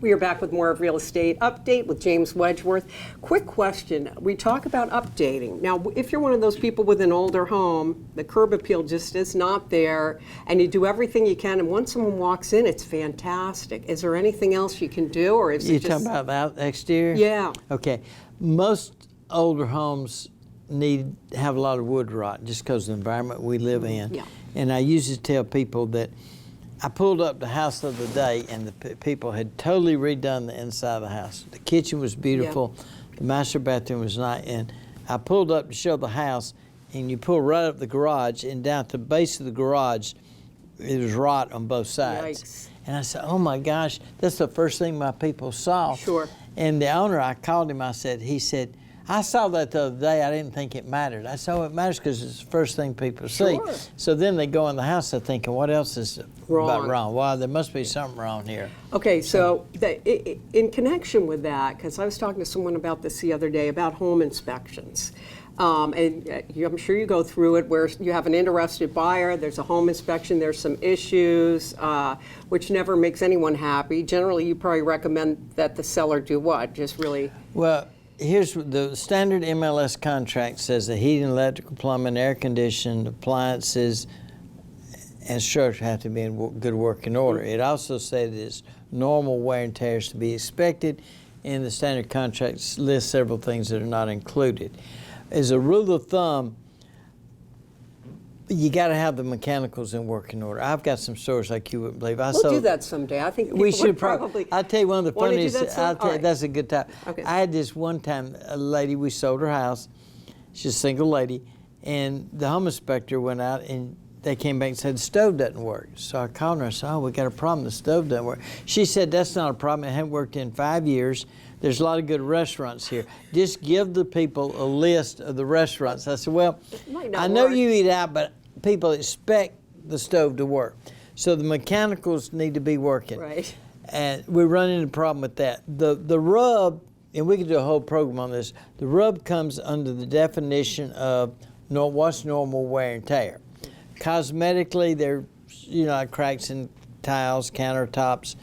We are back with more of Real Estate Update with James Wedgeworth. Quick question. We talk about updating. Now, if you're one of those people with an older home, the curb appeal just is not there, and you do everything you can, and once someone walks in, it's fantastic. Is there anything else you can do, or is it just... You're talking about the exterior? Yeah. Okay. Most older homes have a lot of wood rot just because of the environment we live in. Yeah. And I usually tell people that I pulled up the house the other day, and the people had totally redone the inside of the house. The kitchen was beautiful. Yeah. The master bathroom was nice. And I pulled up to show the house, and you pull right up the garage, and down at the base of the garage, it was rot on both sides. Yikes. And I said, oh my gosh, that's the first thing my people saw. Sure. And the owner, I called him, he said, I saw that the other day, I didn't think it mattered. I saw it matters because it's the first thing people see. Sure. So then they go in the house, they're thinking, what else is wrong? Well, there must be something wrong here. Okay, so in connection with that, because I was talking to someone about this the other day, about home inspections. And I'm sure you go through it where you have an interested buyer, there's a home inspection, there's some issues, which never makes anyone happy. Generally, you probably recommend that the seller do what? Just really... Well, here's the standard MLS contract says that heating, electrical, plumbing, air conditioning, appliances, and structure have to be in good working order. It also says it's normal wear and tears to be expected, and the standard contract lists several things that are not included. As a rule of thumb, you got to have the mechanicals in working order. I've got some stores like you wouldn't believe. We'll do that someday. I think we should probably. I'll tell you one of the funniest. Right. That's a good time. Okay. I had this one time, a lady, we sold her house. She's a single lady, and the home inspector went out and they came back and said the stove doesn't work. So I called her and said, oh, we got a problem. The stove doesn't work. She said that's not a problem. It hadn't worked in 5 years. There's a lot of good restaurants here. Just give the people a list of the restaurants. I said, well, I know you eat out, but people expect the stove to work. So the mechanicals need to be working. Right. And we're running into a problem with that. The rub, and we could do a whole program on this, the rub comes under the definition of what's normal wear and tear. Cosmetically, there are cracks in tiles, countertops,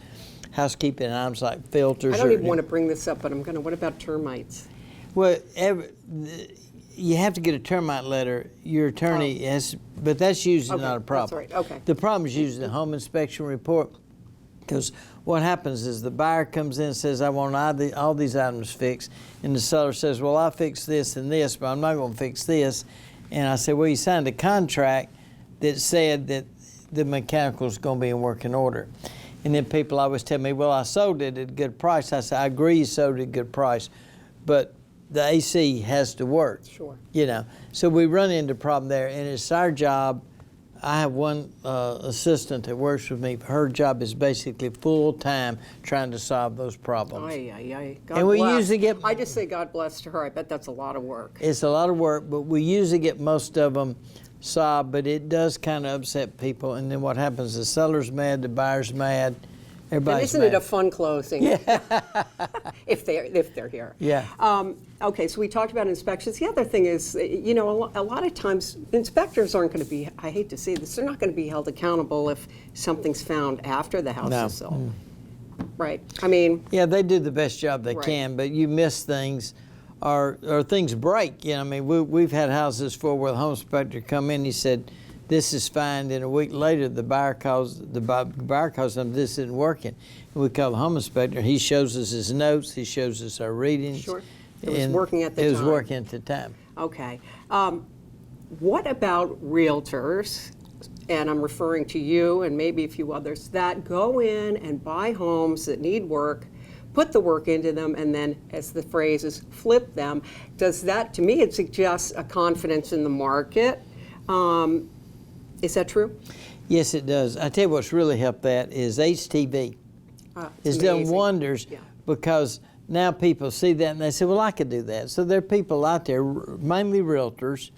housekeeping items like filters. I don't even want to bring this up, but I'm going to. What about termites? Well, you have to get a termite letter. Your attorney has, but that's usually not a problem. That's right. Okay. The problem is usually the home inspection report, because what happens is the buyer comes in and says, I want all these items fixed, and the seller says, well, I fixed this and this, but I'm not going to fix this. And I said, well, you signed a contract that said that the mechanical's going to be in working order. And then people always tell me, well, I sold it at a good price. I said, I agree you sold it at a good price, but the AC has to work. Sure. So we run into a problem there, and it's our job. I have one assistant that works with me. Her job is basically full-time trying to solve those problems. God bless. Usually get... I just say God bless to her. I bet that's a lot of work. It's a lot of work, but we usually get most of them solved, but it does kind of upset people. And then what happens, the seller's mad, the buyer's mad, everybody's mad. And isn't it a fun closing? Yeah. if they're here. Yeah. Okay, so we talked about inspections. The other thing is, a lot of times inspectors aren't going to be, I hate to say this, they're not going to be held accountable if something's found after the house is sold. Right. I mean. Yeah, they do the best job they can, but you miss things. Or things break. I mean, we've had houses before where the home inspector come in. He said, "This is fine." Then a week later, the buyer calls them. This isn't working. And we call the home inspector. He shows us his notes. He shows us our readings. Sure. It was working at the time. It was working at the time. Okay. What about realtors? And I'm referring to you and maybe a few others that go in and buy homes that need work, put the work into them, and then, as the phrase is, flip them. Does that, to me, it suggests a confidence in the market. Is that true? Yes, it does. I tell you what's really helped that is HTV. It's done wonders because now people see that and they say, well, I could do that. So there are people out there, mainly realtors,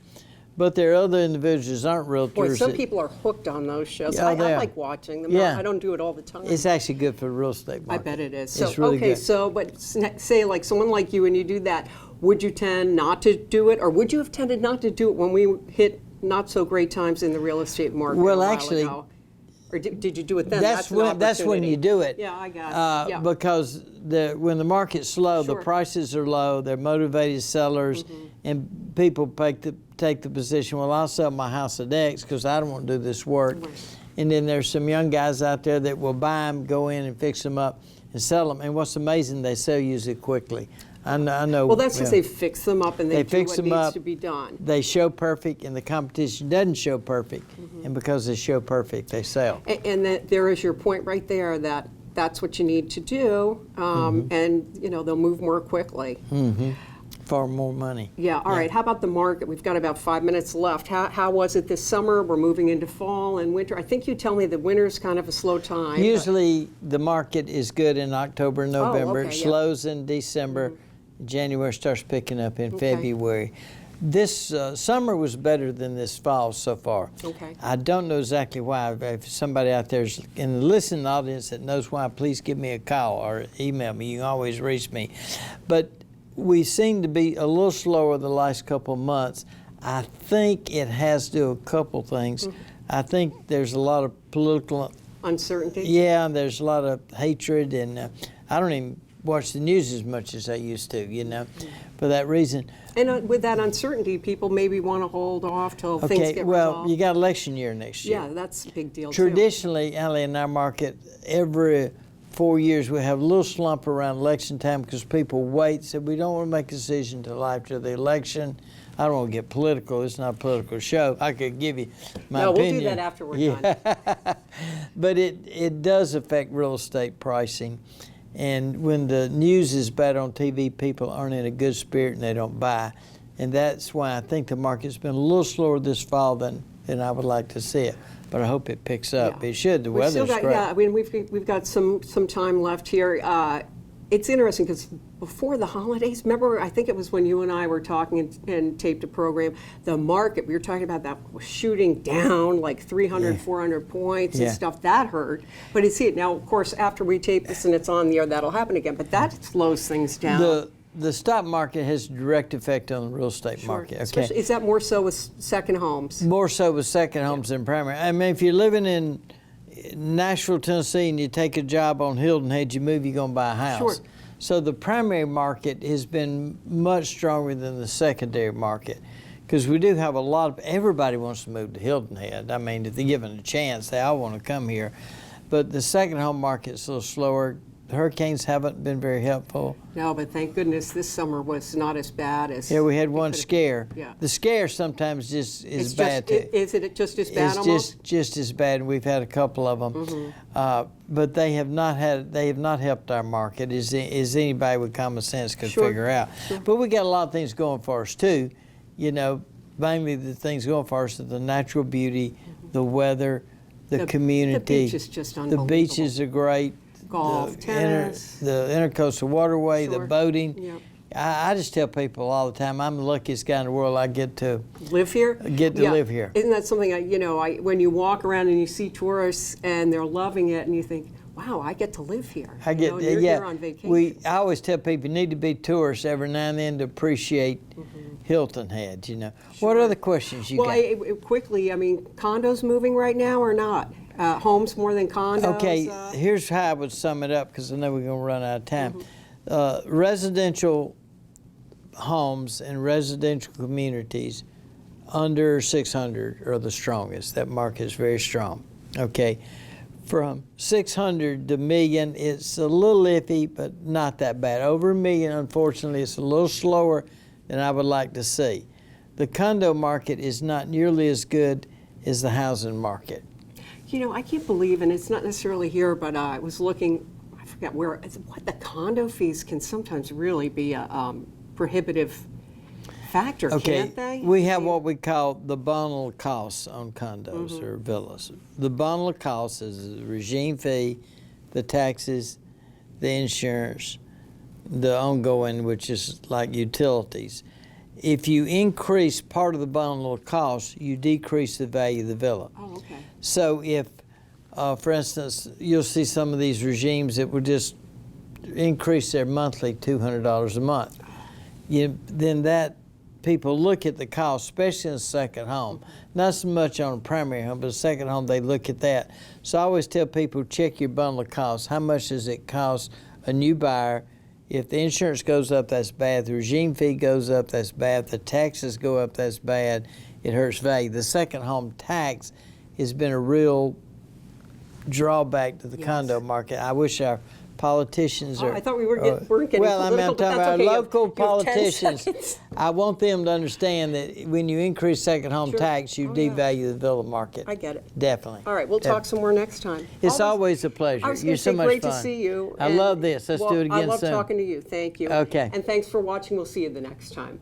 but there are other individuals that aren't realtors. Boy, some people are hooked on those shows. I like watching them. I don't do it all the time. It's actually good for the real estate market. I bet it is. So, it's really good. But say like someone like you and you do that, would you tend not to do it, or would you have tended not to do it when we hit not so great times in the real estate market a while ago? Or did you do it then? That's an when you do it. Yeah, I got it. Yeah. Because when the market's slow, the Sure. prices are low. They're motivated sellers, and people take the position. Well, I'll sell my house at X because I don't want to do this work. Right. And then there's some young guys out there that will buy them, go in and fix them up, and sell them. And what's amazing, they sell usually quickly. I know. Well, that's because they fix them up and they do fix what them needs up. to be done. They show perfect, and the competition doesn't show perfect. And because they show perfect, they sell. And that there is your point right there, that that's what you need to do, and they'll move more quickly. Far more money. Yeah. All right. How about the market? We've got about 5 minutes left. How was it this summer? We're moving into fall and winter. I think you tell me that winter's kind of a slow time. Usually the market is good in October and November. okay, It yeah. slows in December. January starts picking up in Okay. February. This summer was better than this fall so far. Okay. I don't know exactly why. If somebody out there's in the listening audience that knows why, please give me a call or email me. You can always reach me. But we seem to be a little slower the last couple of months. I think it has to do a couple things. I think there's a lot of political Uncertainty. Yeah, there's a lot of hatred, and I don't even watch the news as much as I used to, for that reason. And with that uncertainty, people maybe want to hold off till things Okay, get well, resolved. you got election year next year. Yeah, that's a big deal too. Traditionally, Allie, in our market, every 4 years we have a little slump around election time because people wait. So we don't want to make a decision until after the election. I don't want to get political. It's not a political show. I could give you my opinion. We'll do that after we're done. But it does affect real estate pricing. And when the news is bad on TV, people aren't in a good spirit and they don't buy. And that's why I think the market's been a little slower this fall than I would like to see it. But I hope it picks up. Yeah. It should. The We've still weather's got, great. yeah, I mean, we've got some time left here. It's interesting because before the holidays, remember, I think it was when you and I were talking and taped a program, the market, we were talking about that was shooting down like 300, 400 points and stuff. That hurt. But you see it now, of course, after we tape this and it's on the air, that'll happen again. But that slows things down. The stock market has a direct effect on the real estate market. Okay. Is that more so with second homes? More so with second homes than primary. I mean, if you're living in Nashville, Tennessee, and you take a job on Hilton Head, you move, you're going to buy a house. Sure. So the primary market has been much stronger than the secondary market because we do have everybody wants to move to Hilton Head. I mean, if they're given a chance, they all want to come here. But the second home market's a little slower. The hurricanes haven't been very helpful. No, but thank goodness this summer was not as bad as. Yeah, we had one scare. Yeah. The scare sometimes just is It's bad just, too. is it just as bad It's almost? just as bad, and we've had a couple of them. But they have not helped our market as anybody with common sense could figure out. Sure. But we got a lot of things going for us too. Mainly the things going for us are the natural beauty, the weather, the community. The beach is just unbelievable. The beaches are great. Golf, tennis. The intercoastal waterway, the Sure. boating. Yep. I just tell people all the time, I'm the luckiest guy in the world. I get to Live here? live here. Isn't that something, when you walk around and you see tourists and they're loving it and you think, wow, I get to live here. I get, and you're here on vacation. I always tell people you need to be tourists every now and then to appreciate Hilton Head. What other questions you got? Quickly, condos moving right now or not? Homes more than condos? Okay, here's how I would sum it up because I know we're going to run out of time. Residential homes and residential communities under 600 are the strongest. That market is very strong. Okay, from 600 to million, it's a little iffy, but not that bad. Over a million, unfortunately, it's a little slower than I would like to see. The condo market is not nearly as good as the housing market. I can't believe, and it's not necessarily here, but I was looking, I forget where, what the condo fees can sometimes really be a prohibitive factor, can't they? We have what we call the bundle of costs on condos or villas. The bundle of costs is the regime fee, the taxes, the insurance, the ongoing, which is like utilities. If you increase part of the bundle of costs, you decrease the value of the villa. Oh, okay. So if, for instance, you'll see some of these regimes that will just increase their monthly $200 a month, then that people look at the cost, especially in a second home. Not so much on a primary home, but a second home, they look at that. So I always tell people, check your bundle of costs. How much does it cost a new buyer? If the insurance goes up, that's bad. The regime fee goes up, that's bad. If the taxes go up, that's bad. It hurts value. The second home tax has been a real drawback to the condo market. I wish our politicians are. I thought we weren't getting well, political. I'm talking about okay. local You have 10 politicians. seconds. I want them to understand that when you increase second home tax, you devalue the villa market. I get it. Definitely. All right, we'll talk some more next time. It's always a pleasure. I was You're gonna so say, much great fun. to see you. I and, love this. Let's do it again I love soon. talking to you. Thank you. Okay. And thanks for watching. We'll see you the next time.